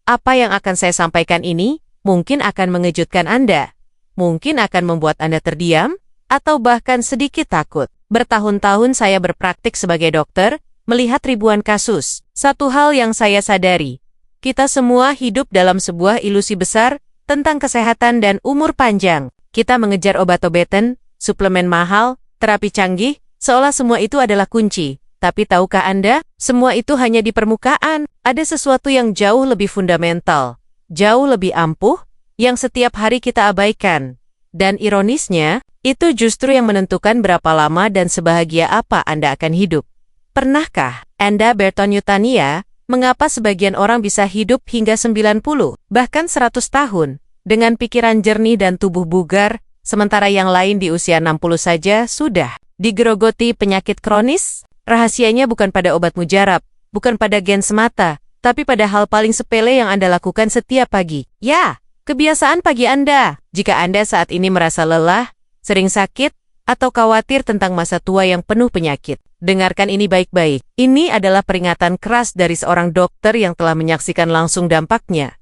Apa yang akan saya sampaikan ini mungkin akan mengejutkan Anda, mungkin akan membuat Anda terdiam, atau bahkan sedikit takut. Bertahun-tahun saya berpraktik sebagai dokter, melihat ribuan kasus. Satu hal yang saya sadari, kita semua hidup dalam sebuah ilusi besar tentang kesehatan dan umur panjang. Kita mengejar obat-obatan, suplemen mahal, terapi canggih, seolah semua itu adalah kunci. Tapi tahukah Anda, semua itu hanya di permukaan. Ada sesuatu yang jauh lebih fundamental, jauh lebih ampuh, yang setiap hari kita abaikan. Dan ironisnya, itu justru yang menentukan berapa lama dan sebahagia apa Anda akan hidup. Pernahkah Anda bertanya-tanya, mengapa sebagian orang bisa hidup hingga 90, bahkan 100 tahun, dengan pikiran jernih dan tubuh bugar, sementara yang lain di usia 60 saja sudah digerogoti penyakit kronis? Rahasianya bukan pada obat mujarab, bukan pada gen semata, tapi pada hal paling sepele yang Anda lakukan setiap pagi. Ya, kebiasaan pagi Anda. Jika Anda saat ini merasa lelah, sering sakit, atau khawatir tentang masa tua yang penuh penyakit, dengarkan ini baik-baik. Ini adalah peringatan keras dari seorang dokter yang telah menyaksikan langsung dampaknya.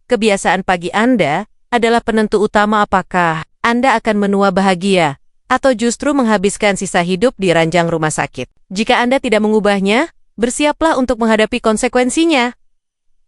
Kebiasaan pagi Anda adalah penentu utama apakah Anda akan menua bahagia, atau justru menghabiskan sisa hidup di ranjang rumah sakit. Jika Anda tidak mengubahnya, bersiaplah untuk menghadapi konsekuensinya.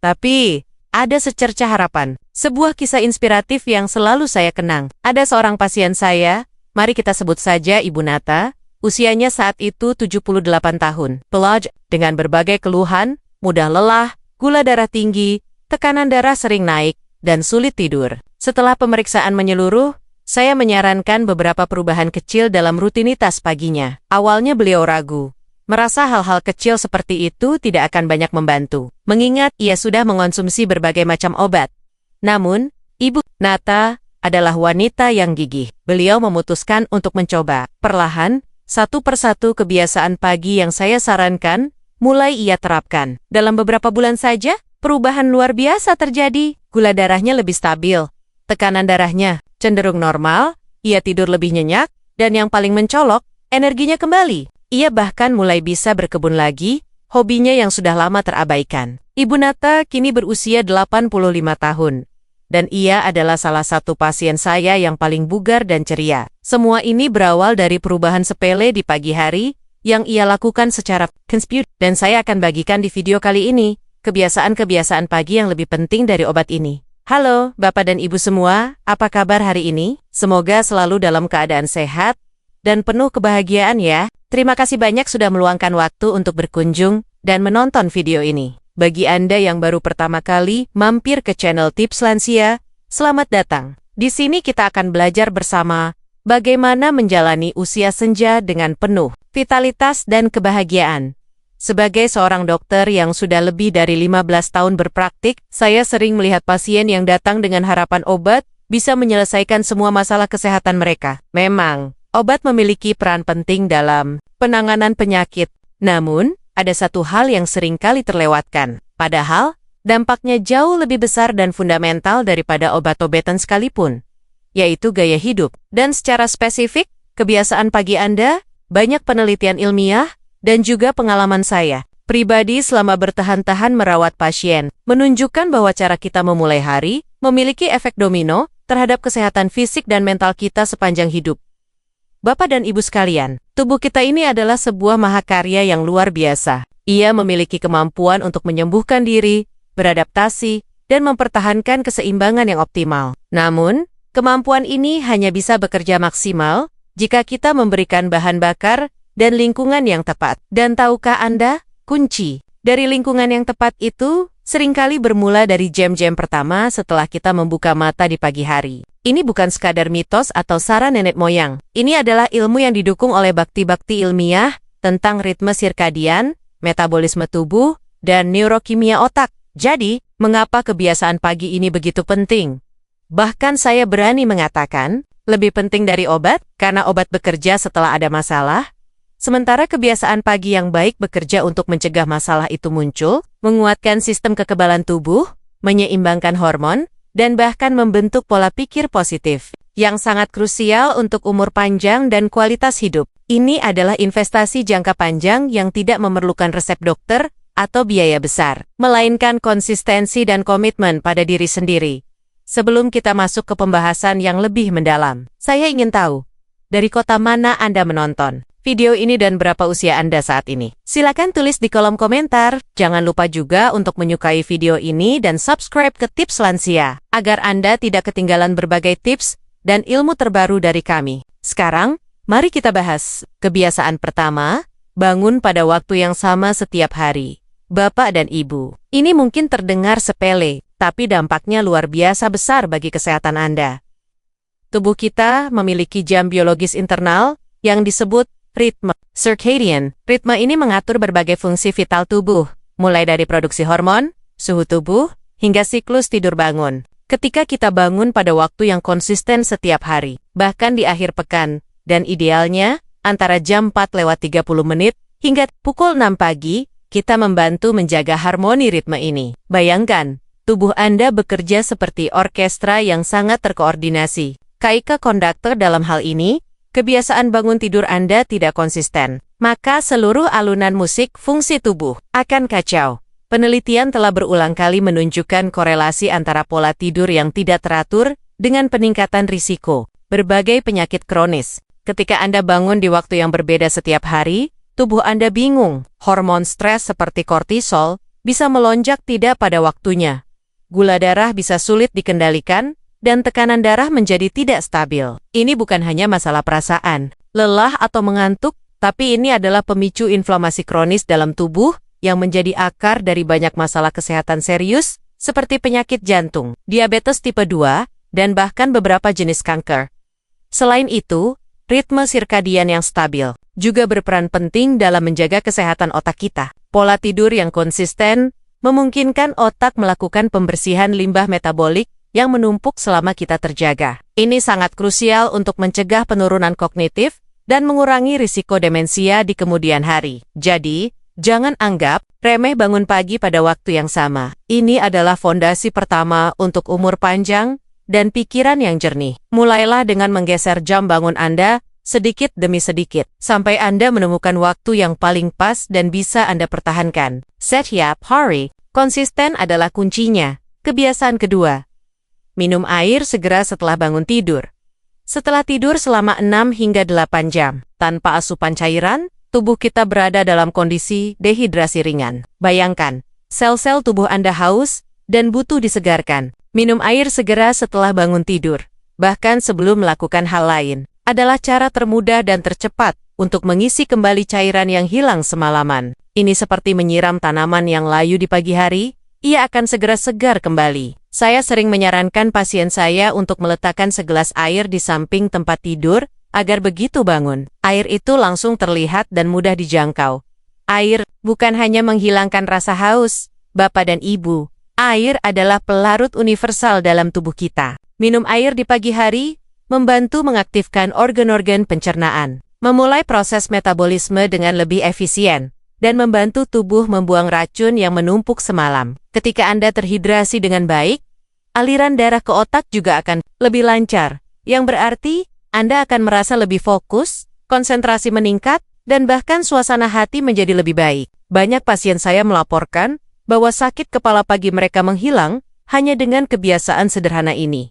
Tapi, ada secercah harapan. Sebuah kisah inspiratif yang selalu saya kenang. Ada seorang pasien saya, mari kita sebut saja Ibu Nata, usianya saat itu 78 tahun. Pelaj, dengan berbagai keluhan, mudah lelah, gula darah tinggi, tekanan darah sering naik, dan sulit tidur. Setelah pemeriksaan menyeluruh, saya menyarankan beberapa perubahan kecil dalam rutinitas paginya. Awalnya beliau ragu, merasa hal-hal kecil seperti itu tidak akan banyak membantu, mengingat ia sudah mengonsumsi berbagai macam obat. Namun, Ibu Nata adalah wanita yang gigih. Beliau memutuskan untuk mencoba. Perlahan, satu persatu kebiasaan pagi yang saya sarankan, mulai ia terapkan. Dalam beberapa bulan saja, perubahan luar biasa terjadi. Gula darahnya lebih stabil, tekanan darahnya cenderung normal, ia tidur lebih nyenyak, dan yang paling mencolok, energinya kembali. Ia bahkan mulai bisa berkebun lagi, hobinya yang sudah lama terabaikan. Ibu Nata kini berusia 85 tahun, dan ia adalah salah satu pasien saya yang paling bugar dan ceria. Semua ini berawal dari perubahan sepele di pagi hari, yang ia lakukan secara konsisten, dan saya akan bagikan di video kali ini, kebiasaan-kebiasaan pagi yang lebih penting dari obat ini. Halo, Bapak dan Ibu semua, apa kabar hari ini? Semoga selalu dalam keadaan sehat dan penuh kebahagiaan ya. Terima kasih banyak sudah meluangkan waktu untuk berkunjung dan menonton video ini. Bagi Anda yang baru pertama kali mampir ke channel Tips Lansia, selamat datang. Di sini kita akan belajar bersama bagaimana menjalani usia senja dengan penuh vitalitas dan kebahagiaan. Sebagai seorang dokter yang sudah lebih dari 15 tahun berpraktik, saya sering melihat pasien yang datang dengan harapan obat bisa menyelesaikan semua masalah kesehatan mereka. Memang, obat memiliki peran penting dalam penanganan penyakit. Namun, ada satu hal yang sering kali terlewatkan. Padahal, dampaknya jauh lebih besar dan fundamental daripada obat-obatan sekalipun, yaitu gaya hidup. Dan secara spesifik, kebiasaan pagi Anda, banyak penelitian ilmiah, dan juga pengalaman saya pribadi selama bertahan-tahan merawat pasien, menunjukkan bahwa cara kita memulai hari memiliki efek domino terhadap kesehatan fisik dan mental kita sepanjang hidup. Bapak dan Ibu sekalian, tubuh kita ini adalah sebuah mahakarya yang luar biasa. Ia memiliki kemampuan untuk menyembuhkan diri, beradaptasi, dan mempertahankan keseimbangan yang optimal. Namun, kemampuan ini hanya bisa bekerja maksimal jika kita memberikan bahan bakar dan lingkungan yang tepat. Dan tahukah Anda, kunci dari lingkungan yang tepat itu seringkali bermula dari jam-jam pertama setelah kita membuka mata di pagi hari. Ini bukan sekadar mitos atau saran nenek moyang. Ini adalah ilmu yang didukung oleh bukti-bukti ilmiah tentang ritme sirkadian, metabolisme tubuh, dan neurokimia otak. Jadi, mengapa kebiasaan pagi ini begitu penting? Bahkan saya berani mengatakan, lebih penting dari obat, karena obat bekerja setelah ada masalah, sementara kebiasaan pagi yang baik bekerja untuk mencegah masalah itu muncul, menguatkan sistem kekebalan tubuh, menyeimbangkan hormon, dan bahkan membentuk pola pikir positif, yang sangat krusial untuk umur panjang dan kualitas hidup. Ini adalah investasi jangka panjang yang tidak memerlukan resep dokter atau biaya besar, melainkan konsistensi dan komitmen pada diri sendiri. Sebelum kita masuk ke pembahasan yang lebih mendalam, saya ingin tahu, dari kota mana Anda menonton video ini dan berapa usia Anda saat ini? Silakan tulis di kolom komentar. Jangan lupa juga untuk menyukai video ini dan subscribe ke Tips Lansia, agar Anda tidak ketinggalan berbagai tips dan ilmu terbaru dari kami. Sekarang, mari kita bahas kebiasaan pertama, bangun pada waktu yang sama setiap hari. Bapak dan Ibu, ini mungkin terdengar sepele, tapi dampaknya luar biasa besar bagi kesehatan Anda. Tubuh kita memiliki jam biologis internal yang disebut ritme circadian. Ritme ini mengatur berbagai fungsi vital tubuh, mulai dari produksi hormon, suhu tubuh, hingga siklus tidur bangun. Ketika kita bangun pada waktu yang konsisten setiap hari, bahkan di akhir pekan, dan idealnya antara jam 4:30 hingga pukul 6 pagi, kita membantu menjaga harmoni ritme ini. Bayangkan, tubuh Anda bekerja seperti orkestra yang sangat terkoordinasi. Kaika konduktor dalam hal ini, kebiasaan bangun tidur Anda tidak konsisten, maka seluruh alunan musik fungsi tubuh akan kacau. Penelitian telah berulang kali menunjukkan korelasi antara pola tidur yang tidak teratur dengan peningkatan risiko berbagai penyakit kronis. Ketika Anda bangun di waktu yang berbeda setiap hari, tubuh Anda bingung. Hormon stres seperti kortisol bisa melonjak tidak pada waktunya. Gula darah bisa sulit dikendalikan, dan tekanan darah menjadi tidak stabil. Ini bukan hanya masalah perasaan, lelah atau mengantuk, tapi ini adalah pemicu inflamasi kronis dalam tubuh yang menjadi akar dari banyak masalah kesehatan serius, seperti penyakit jantung, diabetes tipe 2, dan bahkan beberapa jenis kanker. Selain itu, ritme sirkadian yang stabil juga berperan penting dalam menjaga kesehatan otak kita. Pola tidur yang konsisten memungkinkan otak melakukan pembersihan limbah metabolik yang menumpuk selama kita terjaga. Ini sangat krusial untuk mencegah penurunan kognitif dan mengurangi risiko demensia di kemudian hari. Jadi, jangan anggap remeh bangun pagi pada waktu yang sama. Ini adalah fondasi pertama untuk umur panjang dan pikiran yang jernih. Mulailah dengan menggeser jam bangun Anda sedikit demi sedikit, sampai Anda menemukan waktu yang paling pas dan bisa Anda pertahankan. Setiap hari, konsisten adalah kuncinya. Kebiasaan kedua, minum air segera setelah bangun tidur. Setelah tidur selama 6 hingga 8 jam, tanpa asupan cairan, tubuh kita berada dalam kondisi dehidrasi ringan. Bayangkan, sel-sel tubuh Anda haus dan butuh disegarkan. Minum air segera setelah bangun tidur, bahkan sebelum melakukan hal lain, adalah cara termudah dan tercepat untuk mengisi kembali cairan yang hilang semalaman. Ini seperti menyiram tanaman yang layu di pagi hari, ia akan segera segar kembali. Saya sering menyarankan pasien saya untuk meletakkan segelas air di samping tempat tidur, agar begitu bangun, air itu langsung terlihat dan mudah dijangkau. Air bukan hanya menghilangkan rasa haus, Bapak dan Ibu. Air adalah pelarut universal dalam tubuh kita. Minum air di pagi hari membantu mengaktifkan organ-organ pencernaan, memulai proses metabolisme dengan lebih efisien, dan membantu tubuh membuang racun yang menumpuk semalam. Ketika Anda terhidrasi dengan baik, aliran darah ke otak juga akan lebih lancar, yang berarti Anda akan merasa lebih fokus, konsentrasi meningkat, dan bahkan suasana hati menjadi lebih baik. Banyak pasien saya melaporkan bahwa sakit kepala pagi mereka menghilang hanya dengan kebiasaan sederhana ini.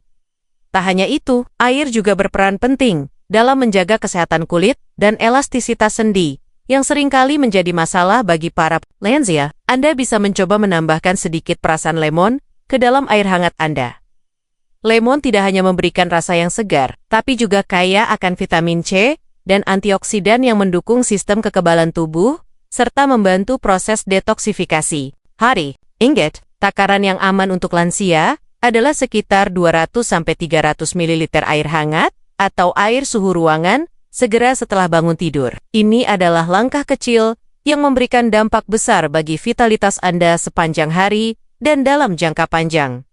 Tak hanya itu, air juga berperan penting dalam menjaga kesehatan kulit dan elastisitas sendi, yang seringkali menjadi masalah bagi para lansia. Anda bisa mencoba menambahkan sedikit perasan lemon ke dalam air hangat Anda. Lemon tidak hanya memberikan rasa yang segar, tapi juga kaya akan vitamin C dan antioksidan yang mendukung sistem kekebalan tubuh, serta membantu proses detoksifikasi. Ingat, takaran yang aman untuk lansia adalah sekitar 200-300 ml air hangat atau air suhu ruangan segera setelah bangun tidur. Ini adalah langkah kecil yang memberikan dampak besar bagi vitalitas Anda sepanjang hari dan dalam jangka panjang.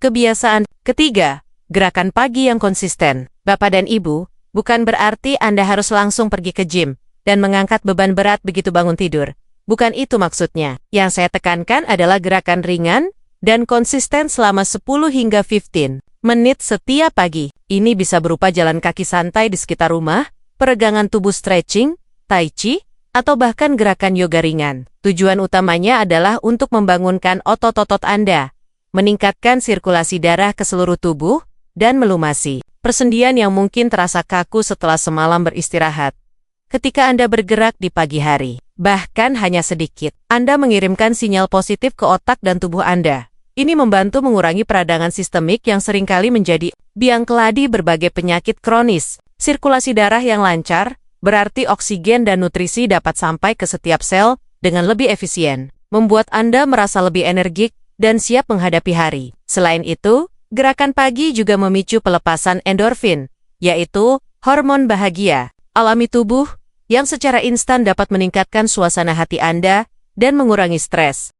Kebiasaan ketiga, gerakan pagi yang konsisten. Bapak dan Ibu, bukan berarti Anda harus langsung pergi ke gym dan mengangkat beban berat begitu bangun tidur. Bukan itu maksudnya. Yang saya tekankan adalah gerakan ringan dan konsisten selama 10 hingga 15 menit setiap pagi. Ini bisa berupa jalan kaki santai di sekitar rumah, peregangan tubuh stretching, tai chi, atau bahkan gerakan yoga ringan. Tujuan utamanya adalah untuk membangunkan otot-otot Anda, meningkatkan sirkulasi darah ke seluruh tubuh, dan melumasi persendian yang mungkin terasa kaku setelah semalam beristirahat. Ketika Anda bergerak di pagi hari, bahkan hanya sedikit, Anda mengirimkan sinyal positif ke otak dan tubuh Anda. Ini membantu mengurangi peradangan sistemik yang seringkali menjadi biang keladi berbagai penyakit kronis. Sirkulasi darah yang lancar, berarti oksigen dan nutrisi dapat sampai ke setiap sel dengan lebih efisien, membuat Anda merasa lebih energik dan siap menghadapi hari. Selain itu, gerakan pagi juga memicu pelepasan endorfin, yaitu hormon bahagia alami tubuh yang secara instan dapat meningkatkan suasana hati Anda dan mengurangi stres.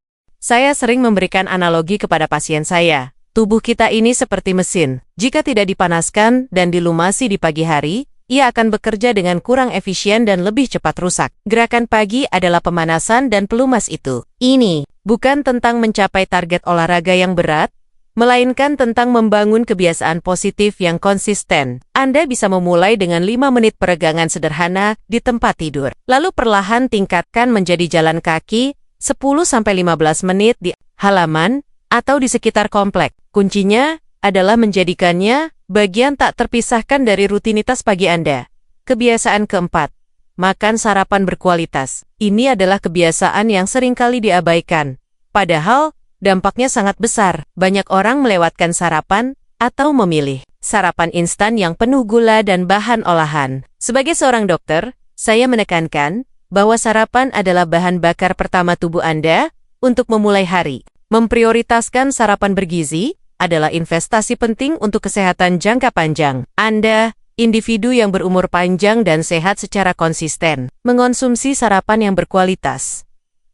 Saya sering memberikan analogi kepada pasien saya. Tubuh kita ini seperti mesin. Jika tidak dipanaskan dan dilumasi di pagi hari, ia akan bekerja dengan kurang efisien dan lebih cepat rusak. Gerakan pagi adalah pemanasan dan pelumas itu. Ini bukan tentang mencapai target olahraga yang berat, melainkan tentang membangun kebiasaan positif yang konsisten. Anda bisa memulai dengan 5 menit peregangan sederhana di tempat tidur. Lalu perlahan tingkatkan menjadi jalan kaki 10-15 menit di halaman atau di sekitar komplek. Kuncinya adalah menjadikannya bagian tak terpisahkan dari rutinitas pagi Anda. Kebiasaan keempat, makan sarapan berkualitas. Ini adalah kebiasaan yang seringkali diabaikan. Padahal, dampaknya sangat besar. Banyak orang melewatkan sarapan atau memilih sarapan instan yang penuh gula dan bahan olahan. Sebagai seorang dokter, saya menekankan bahwa sarapan adalah bahan bakar pertama tubuh Anda untuk memulai hari. Memprioritaskan sarapan bergizi adalah investasi penting untuk kesehatan jangka panjang. Anda, individu yang berumur panjang dan sehat secara konsisten, mengonsumsi sarapan yang berkualitas.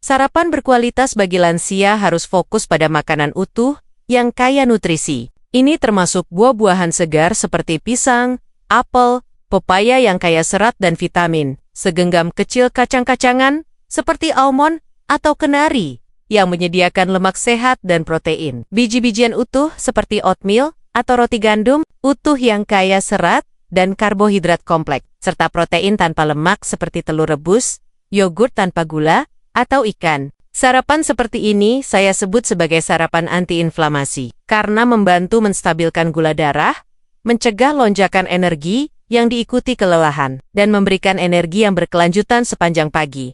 Sarapan berkualitas bagi lansia harus fokus pada makanan utuh yang kaya nutrisi. Ini termasuk buah-buahan segar seperti pisang, apel, pepaya yang kaya serat dan vitamin, segenggam kecil kacang-kacangan seperti almond atau kenari yang menyediakan lemak sehat dan protein. Biji-bijian utuh seperti oatmeal atau roti gandum utuh yang kaya serat dan karbohidrat kompleks, serta protein tanpa lemak seperti telur rebus, yogurt tanpa gula, atau ikan. Sarapan seperti ini saya sebut sebagai sarapan antiinflamasi karena membantu menstabilkan gula darah, mencegah lonjakan energi yang diikuti kelelahan, dan memberikan energi yang berkelanjutan sepanjang pagi.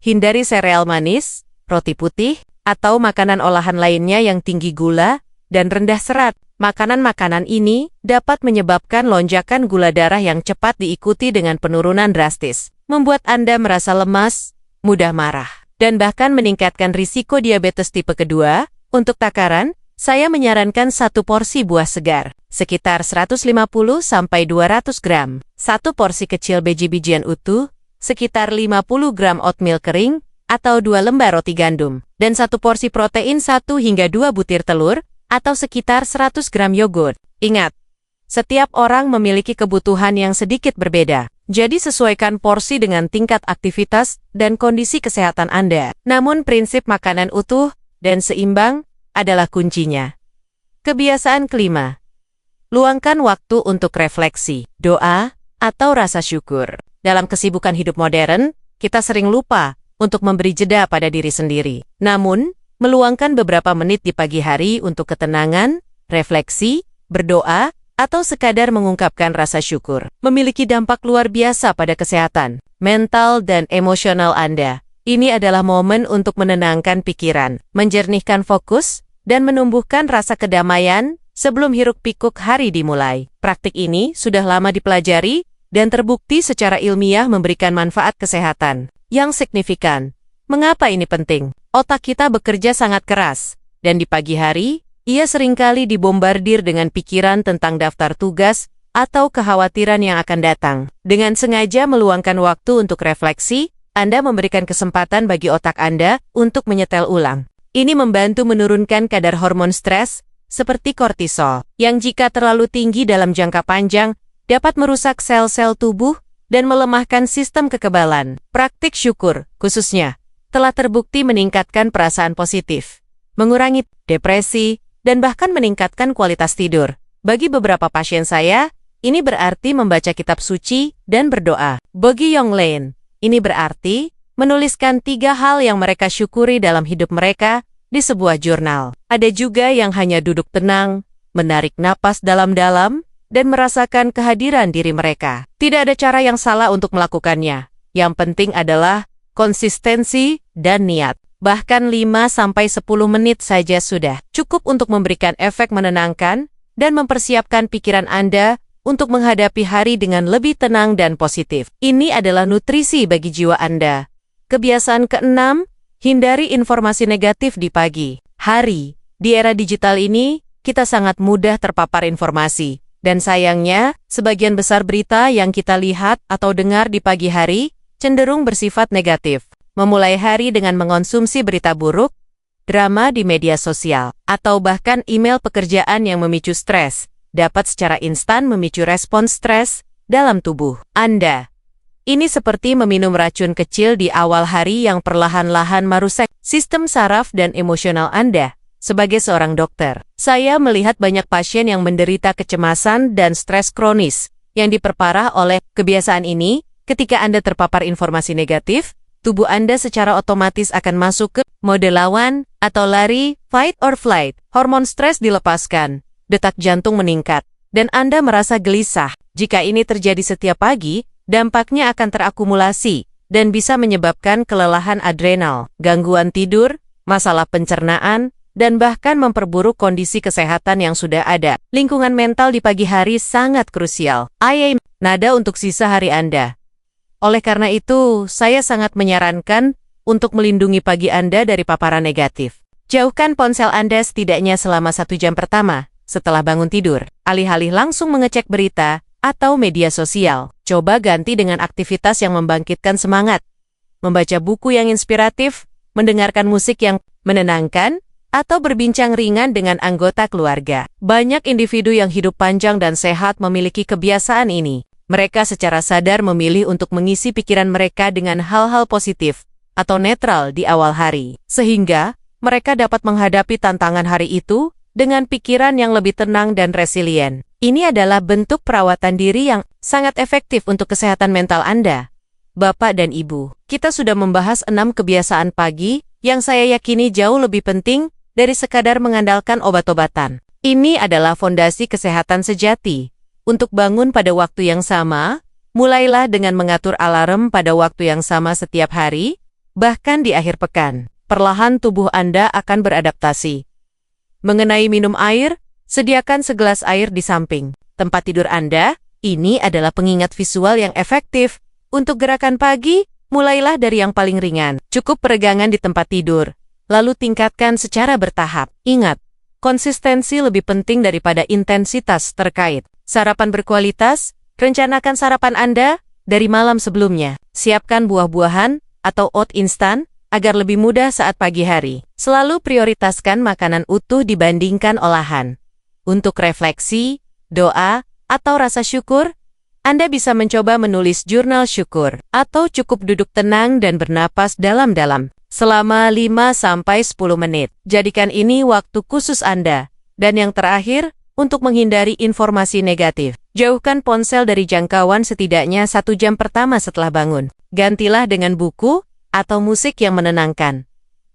Hindari sereal manis, roti putih, atau makanan olahan lainnya yang tinggi gula dan rendah serat. Makanan-makanan ini dapat menyebabkan lonjakan gula darah yang cepat diikuti dengan penurunan drastis, membuat Anda merasa lemas, mudah marah, dan bahkan meningkatkan risiko diabetes tipe kedua. Untuk takaran, saya menyarankan 1 porsi buah segar, sekitar 150-200 gram, 1 porsi kecil biji-bijian utuh, sekitar 50 gram oatmeal kering, atau 2 lembar roti gandum, dan 1 porsi protein 1 hingga 2 butir telur, atau sekitar 100 gram yogurt. Ingat, setiap orang memiliki kebutuhan yang sedikit berbeda, jadi sesuaikan porsi dengan tingkat aktivitas dan kondisi kesehatan Anda. Namun prinsip makanan utuh dan seimbang adalah kuncinya. Kebiasaan kelima, luangkan waktu untuk refleksi, doa, atau rasa syukur. Dalam kesibukan hidup modern, kita sering lupa untuk memberi jeda pada diri sendiri. Namun, meluangkan beberapa menit di pagi hari untuk ketenangan, refleksi, berdoa, atau sekadar mengungkapkan rasa syukur memiliki dampak luar biasa pada kesehatan, mental, dan emosional Anda. Ini adalah momen untuk menenangkan pikiran, menjernihkan fokus, dan menumbuhkan rasa kedamaian sebelum hiruk-pikuk hari dimulai. Praktik ini sudah lama dipelajari dan terbukti secara ilmiah memberikan manfaat kesehatan yang signifikan. Mengapa ini penting? Otak kita bekerja sangat keras, dan di pagi hari, ia seringkali dibombardir dengan pikiran tentang daftar tugas atau kekhawatiran yang akan datang. Dengan sengaja meluangkan waktu untuk refleksi, Anda memberikan kesempatan bagi otak Anda untuk menyetel ulang. Ini membantu menurunkan kadar hormon stres, seperti kortisol, yang jika terlalu tinggi dalam jangka panjang, dapat merusak sel-sel tubuh dan melemahkan sistem kekebalan. Praktik syukur, khususnya, telah terbukti meningkatkan perasaan positif, mengurangi depresi, dan bahkan meningkatkan kualitas tidur. Bagi beberapa pasien saya, ini berarti membaca kitab suci dan berdoa. Bagi Yong Lane, Ini berarti menuliskan 3 hal yang mereka syukuri dalam hidup mereka di sebuah jurnal. Ada juga yang hanya duduk tenang, menarik napas dalam-dalam, dan merasakan kehadiran diri mereka. Tidak ada cara yang salah untuk melakukannya. Yang penting adalah konsistensi dan niat. Bahkan 5-10 menit saja sudah cukup untuk memberikan efek menenangkan dan mempersiapkan pikiran Anda untuk menghadapi hari dengan lebih tenang dan positif. Ini adalah nutrisi bagi jiwa Anda. Kebiasaan ke-6, hindari informasi negatif di pagi hari. Di era digital ini, kita sangat mudah terpapar informasi. Dan sayangnya, sebagian besar berita yang kita lihat atau dengar di pagi hari cenderung bersifat negatif. Memulai hari dengan mengonsumsi berita buruk, drama di media sosial, atau bahkan email pekerjaan yang memicu stres, dapat secara instan memicu respons stres dalam tubuh Anda. Ini seperti meminum racun kecil di awal hari yang perlahan-lahan merusak sistem saraf dan emosional Anda. Sebagai seorang dokter, saya melihat banyak pasien yang menderita kecemasan dan stres kronis yang diperparah oleh kebiasaan ini. Ketika Anda terpapar informasi negatif, tubuh Anda secara otomatis akan masuk ke mode lawan atau lari, fight or flight. Hormon stres dilepaskan, detak jantung meningkat, dan Anda merasa gelisah. Jika ini terjadi setiap pagi, dampaknya akan terakumulasi dan bisa menyebabkan kelelahan adrenal, gangguan tidur, masalah pencernaan, dan bahkan memperburuk kondisi kesehatan yang sudah ada. Lingkungan mental di pagi hari sangat krusial. Nada untuk sisa hari Anda. Oleh karena itu, saya sangat menyarankan untuk melindungi pagi Anda dari paparan negatif. Jauhkan ponsel Anda setidaknya selama 1 jam pertama setelah bangun tidur. Alih-alih langsung mengecek berita atau media sosial, coba ganti dengan aktivitas yang membangkitkan semangat. Membaca buku yang inspiratif, mendengarkan musik yang menenangkan, atau berbincang ringan dengan anggota keluarga. Banyak individu yang hidup panjang dan sehat memiliki kebiasaan ini. Mereka secara sadar memilih untuk mengisi pikiran mereka dengan hal-hal positif atau netral di awal hari, sehingga mereka dapat menghadapi tantangan hari itu dengan pikiran yang lebih tenang dan resilien. Ini adalah bentuk perawatan diri yang sangat efektif untuk kesehatan mental Anda. Bapak dan Ibu, kita sudah membahas 6 kebiasaan pagi yang saya yakini jauh lebih penting dari sekadar mengandalkan obat-obatan. Ini adalah fondasi kesehatan sejati. Untuk bangun pada waktu yang sama, mulailah dengan mengatur alarm pada waktu yang sama setiap hari, bahkan di akhir pekan. Perlahan tubuh Anda akan beradaptasi. Mengenai minum air, sediakan segelas air di samping tempat tidur Anda. Ini adalah pengingat visual yang efektif. Untuk gerakan pagi, mulailah dari yang paling ringan. Cukup peregangan di tempat tidur, lalu tingkatkan secara bertahap. Ingat, konsistensi lebih penting daripada intensitas terkait. Sarapan berkualitas, rencanakan sarapan Anda dari malam sebelumnya. Siapkan buah-buahan atau oat instan agar lebih mudah saat pagi hari. Selalu prioritaskan makanan utuh dibandingkan olahan. Untuk refleksi, doa, atau rasa syukur, Anda bisa mencoba menulis jurnal syukur, atau cukup duduk tenang dan bernapas dalam-dalam selama 5-10 menit. Jadikan ini waktu khusus Anda. Dan yang terakhir, untuk menghindari informasi negatif, jauhkan ponsel dari jangkauan setidaknya 1 jam pertama setelah bangun. Gantilah dengan buku atau musik yang menenangkan.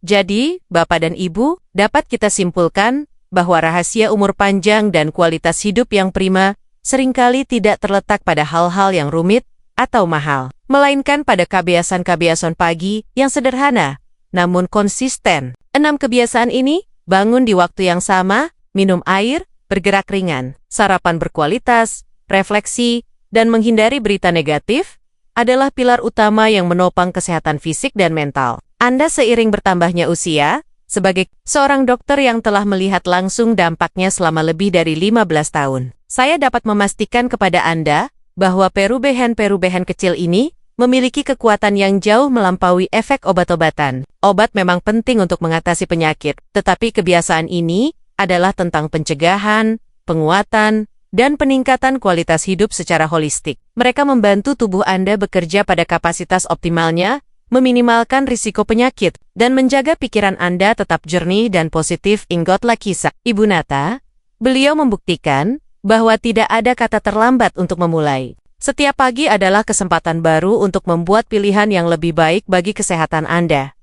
Jadi, Bapak dan Ibu, dapat kita simpulkan bahwa rahasia umur panjang dan kualitas hidup yang prima seringkali tidak terletak pada hal-hal yang rumit atau mahal, melainkan pada kebiasaan-kebiasaan pagi yang sederhana, namun konsisten. 6 kebiasaan ini, bangun di waktu yang sama, minum air, bergerak ringan, sarapan berkualitas, refleksi, dan menghindari berita negatif, adalah pilar utama yang menopang kesehatan fisik dan mental. Anda seiring bertambahnya usia, sebagai seorang dokter yang telah melihat langsung dampaknya selama lebih dari 15 tahun, saya dapat memastikan kepada Anda bahwa perubahan-perubahan kecil ini memiliki kekuatan yang jauh melampaui efek obat-obatan. Obat memang penting untuk mengatasi penyakit, tetapi kebiasaan ini adalah tentang pencegahan, penguatan, dan peningkatan kualitas hidup secara holistik. Mereka membantu tubuh Anda bekerja pada kapasitas optimalnya, meminimalkan risiko penyakit, dan menjaga pikiran Anda tetap jernih dan positif. Ingatlah kisah Ibu Nata. Beliau membuktikan bahwa tidak ada kata terlambat untuk memulai. Setiap pagi adalah kesempatan baru untuk membuat pilihan yang lebih baik bagi kesehatan Anda.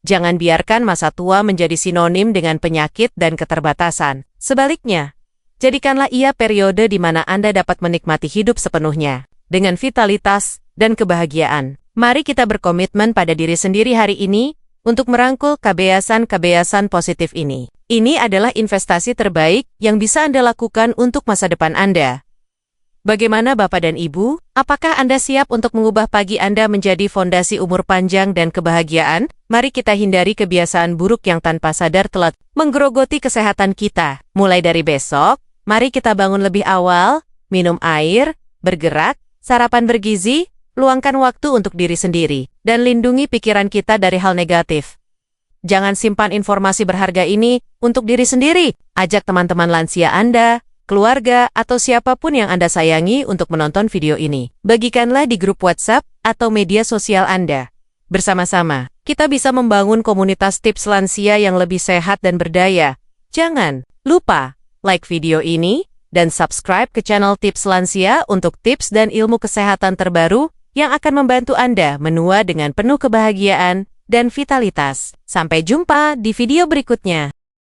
Jangan biarkan masa tua menjadi sinonim dengan penyakit dan keterbatasan. Sebaliknya, jadikanlah ia periode di mana Anda dapat menikmati hidup sepenuhnya, dengan vitalitas dan kebahagiaan. Mari kita berkomitmen pada diri sendiri hari ini untuk merangkul kebiasaan-kebiasaan positif ini. Ini adalah investasi terbaik yang bisa Anda lakukan untuk masa depan Anda. Bagaimana Bapak dan Ibu? Apakah Anda siap untuk mengubah pagi Anda menjadi fondasi umur panjang dan kebahagiaan? Mari kita hindari kebiasaan buruk yang tanpa sadar telah menggerogoti kesehatan kita. Mulai dari besok, mari kita bangun lebih awal, minum air, bergerak, sarapan bergizi, luangkan waktu untuk diri sendiri, dan lindungi pikiran kita dari hal negatif. Jangan simpan informasi berharga ini untuk diri sendiri. Ajak teman-teman lansia Anda, keluarga, atau siapapun yang Anda sayangi untuk menonton video ini. Bagikanlah di grup WhatsApp atau media sosial Anda. Bersama-sama, kita bisa membangun komunitas tips lansia yang lebih sehat dan berdaya. Jangan lupa like video ini dan subscribe ke channel Tips Lansia untuk tips dan ilmu kesehatan terbaru yang akan membantu Anda menua dengan penuh kebahagiaan dan vitalitas. Sampai jumpa di video berikutnya.